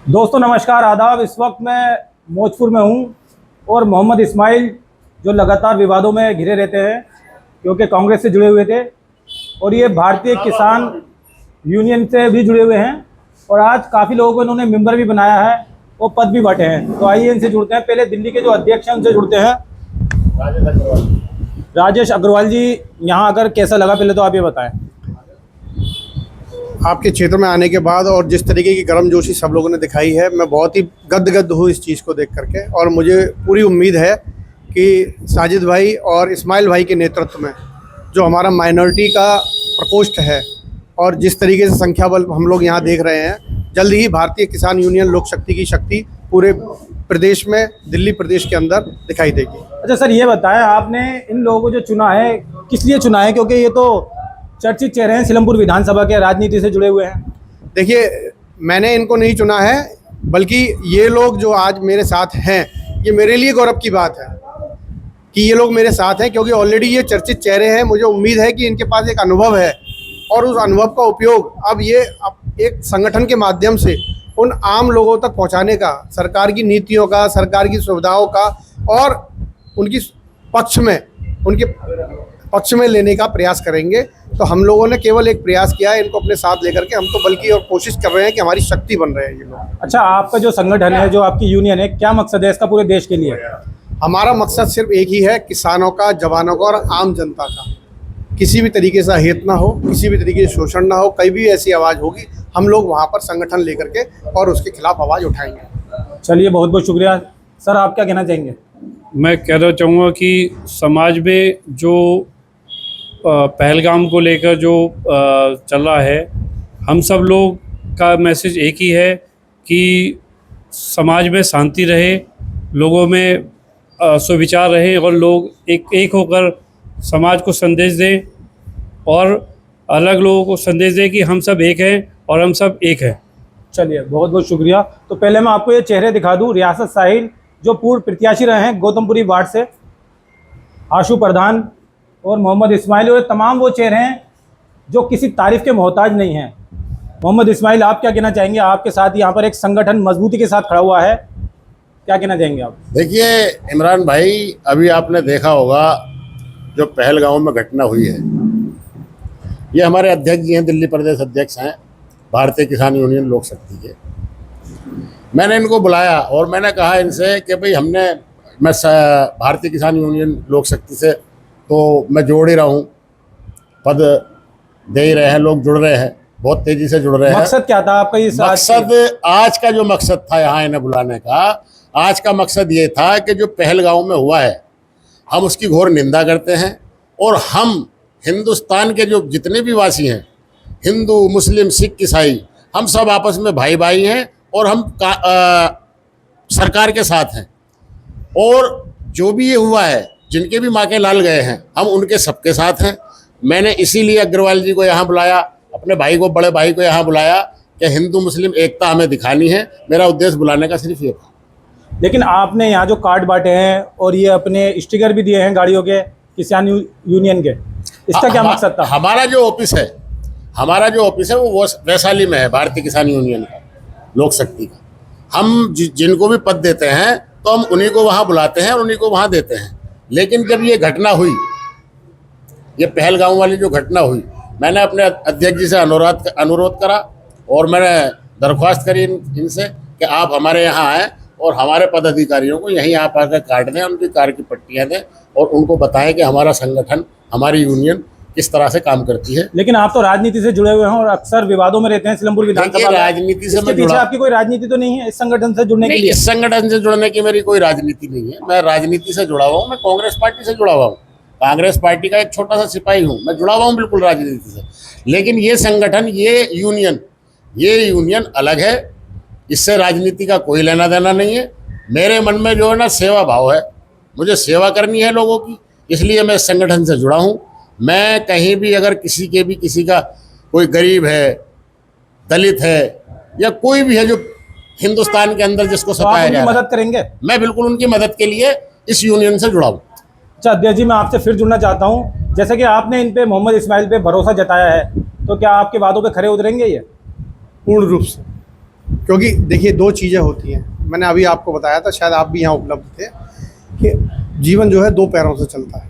दोस्तों नमस्कार आदाब। इस वक्त मैं मौजपुर में हूं और मोहम्मद इस्माइल जो लगातार विवादों में घिरे रहते हैं क्योंकि कांग्रेस से जुड़े हुए थे और ये भारतीय किसान यूनियन से भी जुड़े हुए हैं और आज काफ़ी लोगों को इन्होंने मेंबर भी बनाया है और पद भी बांटे हैं। तो आइए इनसे जुड़ते हैं। पहले दिल्ली के जो अध्यक्ष हैं उनसे जुड़ते हैं। राजेश अग्रवाल जी, यहाँ आकर कैसा लगा पहले तो आप ये बताएं। आपके क्षेत्र में आने के बाद और जिस तरीके की गर्मजोशी सब लोगों ने दिखाई है, मैं बहुत ही गदगद हूँ इस चीज़ को देख करके। और मुझे पूरी उम्मीद है कि साजिद भाई और इस्माइल भाई के नेतृत्व में जो हमारा माइनॉरिटी का प्रकोष्ठ है और जिस तरीके से संख्या बल हम लोग यहाँ देख रहे हैं, जल्द ही भारतीय किसान यूनियन लोक शक्ति की शक्ति पूरे प्रदेश में, दिल्ली प्रदेश के अंदर दिखाई देगी। अच्छा सर, ये बताएं आपने इन लोगों को जो चुना है किस लिए चुना है, क्योंकि ये तो चर्चित चेहरे हैं सिलमपुर विधानसभा के, राजनीति से जुड़े हुए हैं। देखिए, मैंने इनको नहीं चुना है, बल्कि ये लोग जो आज मेरे साथ हैं, ये मेरे लिए गौरव की बात है कि ये लोग मेरे साथ हैं, क्योंकि ऑलरेडी ये चर्चित चेहरे हैं। मुझे उम्मीद है कि इनके पास एक अनुभव है और उस अनुभव का उपयोग अब ये एक संगठन के माध्यम से उन आम लोगों तक पहुंचाने का, सरकार की नीतियों का, सरकार की सुविधाओं का और उनकी उनके पक्ष में लेने का प्रयास करेंगे। तो हम लोगों ने केवल एक प्रयास किया है इनको अपने साथ लेकर के, हम तो बल्कि और कोशिश कर रहे हैं कि हमारी शक्ति बन रहे हैं ये लोग। अच्छा, आपका जो संगठन है, जो आपकी यूनियन है, क्या मकसद है इसका पूरे देश के लिए? हमारा मकसद सिर्फ एक ही है, किसानों का, जवानों का और आम जनता का किसी भी तरीके से अहित ना हो, किसी भी तरीके से शोषण ना हो। कहीं भी ऐसी आवाज़ होगी, हम लोग वहाँ पर संगठन लेकर के और उसके खिलाफ आवाज़ उठाएंगे। चलिए, बहुत बहुत शुक्रिया। सर, आप क्या कहना चाहेंगे? मैं कहना चाहूँगा कि समाज में जो पहलगाम को लेकर जो चल रहा है, हम सब लोग का मैसेज एक ही है कि समाज में शांति रहे, लोगों में सुविचार रहे और लोग एक होकर समाज को संदेश दें और अलग लोगों को संदेश दें कि हम सब एक हैं और हम सब एक हैं। चलिए, बहुत बहुत शुक्रिया। तो पहले मैं आपको ये चेहरे दिखा दूं। रियासत साहिल जो पूर्व प्रत्याशी रहे हैं गौतमपुरी वार्ड से, आशु प्रधान और मोहम्मद इस्माइल, और तमाम वो चेहरे हैं जो किसी तारीफ के मोहताज नहीं हैं। मोहम्मद इस्माइल, आप क्या कहना चाहेंगे? आपके साथ यहाँ पर एक संगठन मजबूती के साथ खड़ा हुआ है, क्या कहना चाहेंगे आप? देखिए इमरान भाई, अभी आपने देखा होगा जो पहलगाम में घटना हुई है, ये हमारे अध्यक्ष जी हैं, दिल्ली प्रदेश अध्यक्ष हैं भारतीय किसान यूनियन लोक शक्ति के। मैंने इनको बुलाया और मैंने कहा इनसे कि भाई मैं भारतीय किसान यूनियन लोक शक्ति से तो मैं जोड़ ही रहा हूँ, पद दे ही रहे हैं, लोग जुड़ रहे हैं, बहुत तेज़ी से जुड़ रहे हैं। मकसद क्या था आपका? ये मकसद, आज का जो मकसद था यहाँ इन्हें बुलाने का, आज का मकसद ये था कि जो पहलगाम में हुआ है हम उसकी घोर निंदा करते हैं और हम हिंदुस्तान के जो जितने भी वासी हैं, हिंदू, मुस्लिम, सिख, ईसाई, हम सब आपस में भाई भाई हैं और हम सरकार के साथ हैं। और जो भी ये हुआ है, जिनके भी माँ के लाल गए हैं, हम उनके सबके साथ हैं। मैंने इसीलिए अग्रवाल जी को यहाँ बुलाया, अपने भाई को, बड़े भाई को यहाँ बुलाया कि हिंदू मुस्लिम एकता हमें दिखानी है। मेरा उद्देश्य बुलाने का सिर्फ ये था। लेकिन आपने यहाँ जो कार्ड बांटे हैं और ये अपने स्टिकर भी दिए हैं गाड़ियों के किसान यूनियन के, इसका क्या मकसद था? हमारा जो ऑफिस है वो वैशाली में है, भारतीय किसान यूनियन का, लोक शक्ति का। हम जिनको भी पद देते हैं तो हम उन्हीं को वहाँ बुलाते हैं और उन्हीं को वहाँ देते हैं। लेकिन जब ये घटना हुई, ये पहलगाम वाली जो घटना हुई, मैंने अपने अध्यक्ष जी से अनुरोध करा और मैंने दरख्वास्त करी इनसे कि आप हमारे यहाँ आएँ और हमारे पदाधिकारियों को यहीं आप आकर कार्ड दें, उनकी कार की पट्टियाँ दें और उनको बताएं कि हमारा संगठन, हमारी यूनियन किस तरह से काम करती है। लेकिन आप तो राजनीति से जुड़े हुए हैं और अक्सर विवादों में रहते हैं सिलमपुर विधानसभा। राजनीति से मैं पीछे आपकी कोई राजनीति तो नहीं है इस संगठन से जुड़ने के लिए? इस संगठन से जुड़ने की मेरी कोई राजनीति नहीं है। मैं राजनीति से जुड़ा हुआ हूँ, मैं कांग्रेस पार्टी से जुड़ा हुआ हूँ, कांग्रेस पार्टी का एक छोटा सा सिपाही हूँ, मैं जुड़ा हुआ हूँ बिल्कुल राजनीति से। लेकिन ये संगठन, ये यूनियन अलग है, इससे राजनीति का कोई लेना देना नहीं है। मेरे मन में जो है ना, सेवा भाव है, मुझे सेवा करनी है लोगों की, इसलिए मैं इस संगठन से जुड़ा हूँ। मैं कहीं भी अगर किसी का कोई गरीब है, दलित है या कोई भी है जो हिंदुस्तान के अंदर जिसको सताया जा रहा है, मदद करेंगे। मैं बिल्कुल उनकी मदद के लिए इस यूनियन से जुड़ा हूँ। अच्छा अध्यक्ष जी, मैं आपसे फिर जुड़ना चाहता हूँ। जैसे कि आपने इन पे, मोहम्मद इस्माइल पे भरोसा जताया है, तो क्या आपके वादों पे खरे उतरेंगे ये? पूर्ण रूप से। क्योंकि देखिए दो चीज़ें होती हैं, मैंने अभी आपको बताया था, शायद आप भी यहाँ उपलब्ध थे, कि जीवन जो है दो पैरों से चलता है,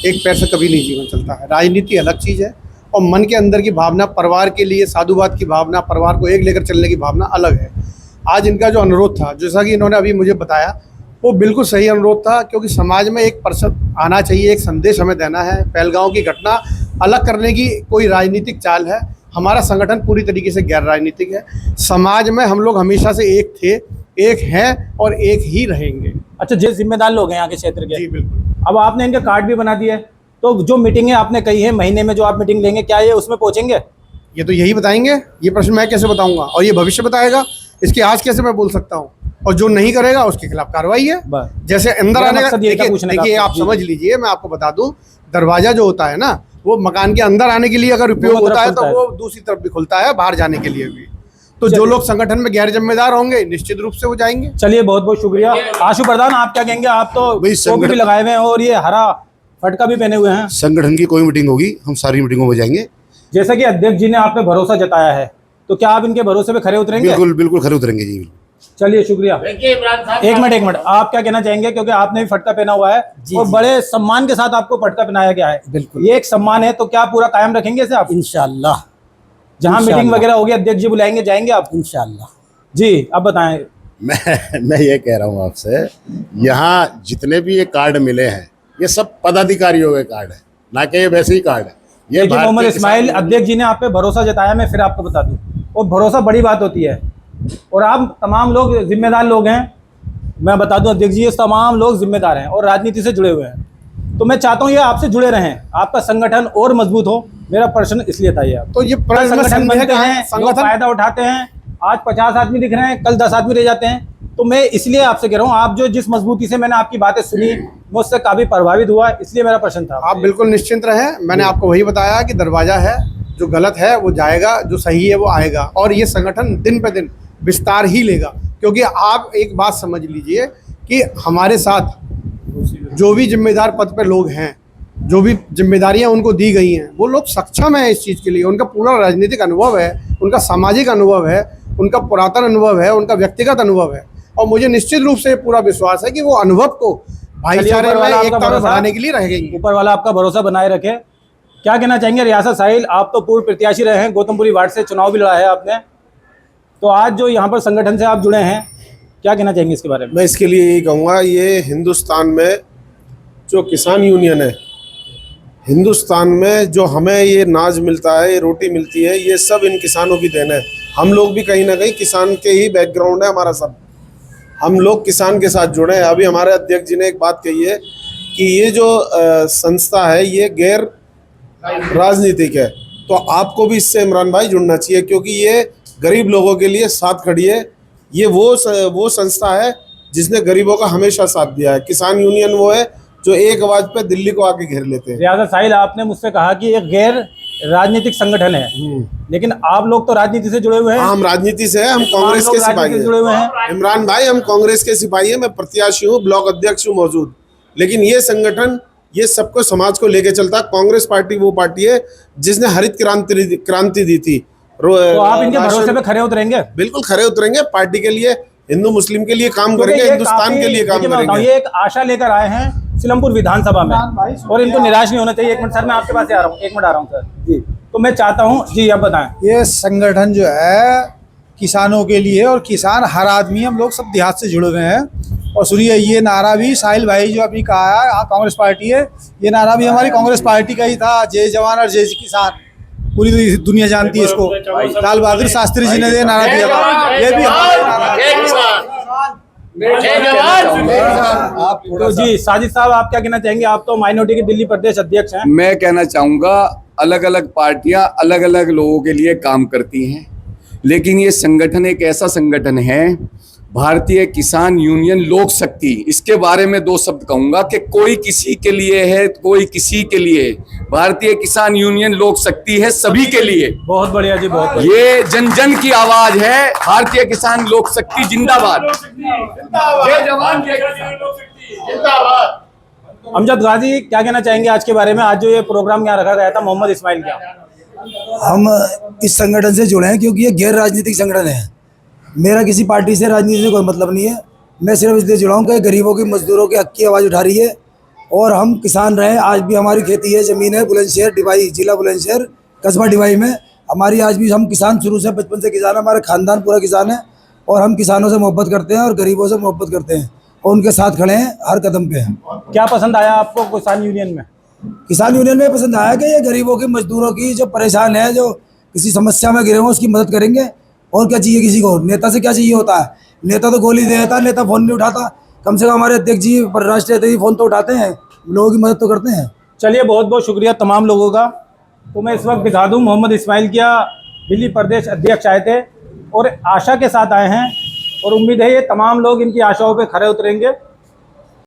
एक पैर से कभी नहीं जीवन चलता है। राजनीति अलग चीज़ है और मन के अंदर की भावना, परिवार के लिए साधुवाद की भावना, परिवार को एक लेकर चलने की भावना अलग है। आज इनका जो अनुरोध था, जैसा कि इन्होंने अभी मुझे बताया, वो बिल्कुल सही अनुरोध था, क्योंकि समाज में एक पर्सन आना चाहिए, एक संदेश हमें देना है। पहलगांव की घटना अलग करने की कोई राजनीतिक चाल है, हमारा संगठन पूरी तरीके से गैर राजनीतिक है। समाज में हम लोग हमेशा से एक थे, एक हैं और एक ही रहेंगे। अच्छा, जो जिम्मेदार लोग हैं यहाँ के क्षेत्र के, जी बिल्कुल। अब आपने इनके कार्ड भी बना दिए, तो जो मीटिंगें आपने कही है महीने में जो आप मीटिंग लेंगे, क्या ये उसमें पहुँचेंगे? ये तो यही बताएंगे, ये प्रश्न मैं कैसे बताऊंगा, और ये भविष्य बताएगा, इसकी आज कैसे मैं बोल सकता हूँ। और जो नहीं करेगा उसके खिलाफ कार्रवाई है। बस। जैसे अंदर मेरा आने का, मकसद ये था पूछने का देखिए आप आपसे। समझ लीजिए, मैं आपको बता दूं, दरवाजा जो होता है ना, वो मकान के अंदर आने के लिए अगर उपयोग दोनों होता है तरफ तो खुलता वो दूसरी तरफ भी खुलता है, बाहर जाने के लिए भी। तो जो लोग संगठन में गैर जिम्मेदार होंगे निश्चित रूप से वो जाएंगे। चलिए, बहुत बहुत शुक्रिया। आशु प्रधान, आप क्या कहेंगे? आप तो भाई, टोपी भी लगाए हुए हैं और ये हरा फटका भी पहने हुए हैं। संगठन की कोई मीटिंग होगी हम सारी मीटिंगों में जाएंगे। जैसा कि अध्यक्ष जी ने आप पे भरोसा जताया है, तो क्या आप इनके भरोसे पे खरे उतरेंगे? बिल्कुल बिल्कुल खरे उतरेंगे जी। चलिए, शुक्रिया। एक मिनट, आप क्या कहना चाहेंगे? क्योंकि आपने भी फटका पहना हुआ है और बड़े सम्मान के साथ आपको फटका पहनाया गया है। बिल्कुल। ये एक सम्मान है, तो क्या पूरा कायम रखेंगे इसे आप? इंशाल्लाह। जहाँ मीटिंग वगैरह होगी, अध्यक्ष जी बुलाएंगे, जाएंगे आप? इंशाल्लाह। जी, अब बताएं। मैं ये कह रहा हूँ आपसे, यहाँ जितने भी ये कार्ड मिले हैं ये सब पदाधिकारियों के कार्ड है, ना कि ये वैसे ही कार्ड है। ये देखिए, भारतीय मोहम्मद किसान इस्माइल, यूनियन- अध्यक्ष जी ने आप पे भरोसा जताया, मैं फिर आपको बता दूं, और भरोसा बड़ी बात होती है। और आप तमाम लोग जिम्मेदार लोग हैं, मैं बता दूं अध्यक्ष जी, ये तमाम लोग जिम्मेदार हैं और राजनीति से जुड़े हुए हैं। तो मैं चाहता हूँ ये आपसे जुड़े रहें, आपका संगठन और मजबूत हो। मेरा प्रश्न इसलिए था ये। तो ये कल संगठन संदेह बनते का है, हैं, लोग फायदा उठाते हैं, आज 50 आदमी दिख रहे हैं, कल 10 आदमी रह जाते हैं। तो मैं इसलिए आपसे कह रहा हूँ, आप जो जिस मजबूती से मैंने आपकी बातें सुनी, मैं उससे काफी प्रभावित हुआ, इसलिए मेरा प्रश्न था। आप बिल्कुल निश्चिंत रहें, मैंने आपको वही बताया कि दरवाजा है, जो गलत है वो जाएगा, जो सही है वो आएगा, और ये संगठन दिन पे दिन विस्तार ही लेगा। क्योंकि आप एक बात समझ लीजिए कि हमारे साथ जो भी जिम्मेदार पद पे लोग हैं, जो भी जिम्मेदारियां उनको दी गई हैं, वो लोग सक्षम हैं इस चीज़ के लिए। उनका पूरा राजनीतिक अनुभव है, उनका सामाजिक अनुभव है, उनका पुरातन अनुभव है, उनका व्यक्तिगत अनुभव है, और मुझे निश्चित रूप से पूरा विश्वास है कि वो अनुभव को भाईचारे में एकता में बढ़ाने के लिए रहेंगे। ऊपर वाला आपका भरोसा बनाए रखे। क्या कहना चाहेंगे रियासत साहिल? आप तो पूर्व प्रत्याशी रहे हैं, गौतमपुरी वार्ड से चुनाव भी लड़ा है आपने, तो आज जो यहाँ पर संगठन से आप जुड़े हैं, क्या कहना चाहेंगे इसके बारे में? मैं इसके लिए यही कहूँगा, ये हिंदुस्तान में जो किसान यूनियन है, हिंदुस्तान में जो हमें ये नाज मिलता है, ये रोटी मिलती है, ये सब इन किसानों की देन है। हम लोग भी कहीं ना कहीं किसान के ही बैकग्राउंड है हमारा सब, हम लोग किसान के साथ जुड़े हैं। अभी हमारे अध्यक्ष जी ने एक बात कही है कि ये जो संस्था है ये गैर राजनीतिक है, तो आपको भी इससे इमरान भाई जुड़ना चाहिए, क्योंकि ये गरीब लोगों के लिए साथ खड़ी है। ये वो संस्था है जिसने गरीबों का हमेशा साथ दिया है। किसान यूनियन वो है जो एक आवाज पे दिल्ली को आके घेर लेते हैं। रियासत साहिल, आपने मुझसे कहा कि एक गैर राजनीतिक संगठन है, लेकिन आप लोग तो राजनीति से जुड़े हुए हैं। हम राजनीति से हैं, हम कांग्रेस लोग के सिपाही राजनीति से जुड़े हुए हैं। हैं। इमरान भाई, हम कांग्रेस के सिपाही हैं, मैं प्रत्याशी हूँ, ब्लॉक अध्यक्ष हूँ मौजूद, लेकिन ये संगठन ये सबको समाज को लेके चलता है। कांग्रेस पार्टी वो पार्टी है जिसने हरित क्रांति दी थी। तो आप इनके भरोसे पे खरे उतरेंगे? बिल्कुल खरे उतरेंगे, पार्टी के लिए, हिंदू मुस्लिम के लिए काम क्योंकि करेंगे, ये हिंदुस्तान के लिए काम देखिए, मैं बताऊं, करेंगे। ये एक आशा लेकर आए हैं सिलमपुर विधानसभा में, और इनको निराश नहीं होना चाहिए। एक मिनट सर, मैं आपके पास आ रहा हूँ, एक मिनट आ रहा हूँ सर जी। तो मैं चाहता हूँ जी, आप बताएं। ये संगठन जो है किसानों के लिए, और किसान हर आदमी, हम लोग सब देहात से जुड़े हुए हैं। और सुनिए, ये नारा भी साहिल भाई जो अभी कहा है, कांग्रेस पार्टी है, ये नारा भी हमारी कांग्रेस पार्टी का ही था, जय जवान और जय किसान। पूरी दुनिया जानती है इसको, लाल बहादुर शास्त्री जी ने ये नारा दिया था, ये भी आप तो जी साजिद साहब, आप क्या कहना चाहेंगे? आप तो माइनॉरिटी के दिल्ली प्रदेश अध्यक्ष हैं। मैं कहना चाहूँगा, अलग अलग पार्टियां अलग अलग लोगों के लिए काम करती हैं, लेकिन ये संगठन एक ऐसा संगठन है, भारतीय किसान यूनियन लोक शक्ति, इसके बारे में दो शब्द कहूंगा कि कोई किसी के लिए है, कोई किसी के लिए। भारतीय किसान यूनियन लोक शक्ति है सभी के लिए। बहुत बढ़िया जी, बहुत बढ़िया। ये जन जन की आवाज है। भारतीय किसान लोक शक्ति जिंदाबाद। जय जवान जय किसान। अमजद गाजी, क्या कहना चाहेंगे आज के बारे में? आज जो ये प्रोग्राम यहाँ रखा गया था मोहम्मद इस्माइल का, हम इस संगठन से जुड़े हैं क्योंकि ये गैर राजनीतिक संगठन है। मेरा किसी पार्टी से राजनीति से कोई मतलब नहीं है। मैं सिर्फ इसलिए जुड़ा हूँ कि गरीबों की, मजदूरों के हक की आवाज़ उठा रही है। और हम किसान रहे, आज भी हमारी खेती है, ज़मीन है, बुलंदशहर डिवाई, जिला बुलंदशहर, कस्बा डिवाई में हमारी आज भी, हम किसान शुरू से बचपन से किसान है, हमारा खानदान पूरा किसान है। और हम किसानों से मोहब्बत करते हैं और गरीबों से मोहब्बत करते हैं और उनके साथ खड़े हैं, हर कदम पे हैं। क्या पसंद आया आपको किसान यूनियन में? किसान यूनियन में पसंद आया कि ये गरीबों की, मजदूरों की, जो परेशान है, जो किसी समस्या में गिरे हों, उसकी मदद करेंगे। और क्या चाहिए किसी को? नेता से क्या चाहिए होता है? नेता तो गोली दे देता, नेता फ़ोन नहीं उठाता। कम से कम हमारे अध्यक्ष जी, राष्ट्रीय अध्यक्ष फ़ोन तो उठाते हैं, लोगों की मदद तो करते हैं। चलिए, बहुत बहुत शुक्रिया तमाम लोगों का। तो मैं इस वक्त दिखा दूं, मोहम्मद इस्माइल क्या दिल्ली प्रदेश अध्यक्ष आए थे और आशा के साथ आए हैं और उम्मीद है ये तमाम लोग इनकी आशाओं पे खरे उतरेंगे।